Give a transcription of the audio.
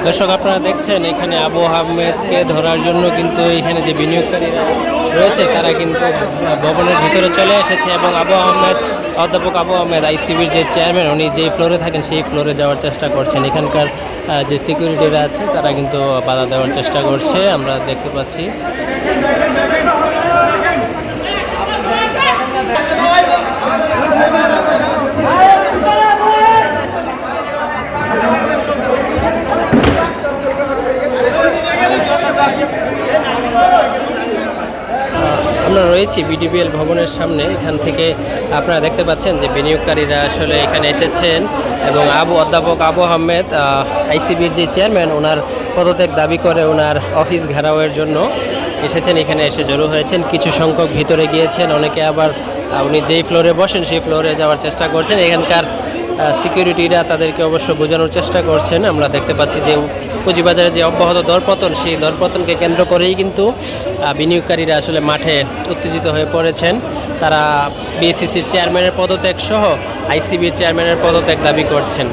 দর্শক আপনারা দেখছেন এখানে আবু আহমেদকে ধরার জন্য কিন্তু এখানে যে বিনিয়োগকারীরা রয়েছে তারা কিন্তু ভবনের ভিতরে চলে এসেছে এবং অধ্যাপক আবু আহমেদ আইসিবির যে চেয়ারম্যান উনি যেই ফ্লোরে থাকেন সেই ফ্লোরে যাওয়ার চেষ্টা করছেন। এখানকার যে সিকিউরিটিরা আছে তারা কিন্তু বাধা দেওয়ার চেষ্টা করছে, আমরা দেখতে পাচ্ছি। আমরা রয়েছি বিডিবিএল ভবনের সামনে। এখান থেকে আপনারা দেখতে পাচ্ছেন যে বিনিয়োগকারীরা আসলে এখানে এসেছেন এবং অধ্যাপক আবু আহমেদ আইসিবির যে চেয়ারম্যান ওনার পদত্যাগ দাবি করে ওনার অফিস ঘেরাওয়ের জন্য এসেছেন। এখানে এসে জড়ো হয়েছেন, কিছু সংখ্যক ভিতরে গিয়েছেন, অনেকে আবার উনি যেই ফ্লোরে বসেন সেই ফ্লোরে যাওয়ার চেষ্টা করছেন। এখানকার সিকিউরিটিরা তাদেরকে অবশ্য বোঝানোর চেষ্টা করছেন। আমরা দেখতে পাচ্ছি যে পুঁজিবাজারে যে অব্যাহত দরপতন, সেই দরপতনকে কেন্দ্র করেই কিন্তু বিনিয়োগকারীরা আসলে মাঠে উত্তেজিত হয়ে পড়েছেন। তারা বিএসসিসির চেয়ারম্যানের পদত্যাগ সহ আইসিবির চেয়ারম্যানের পদত্যাগ দাবি করছেন।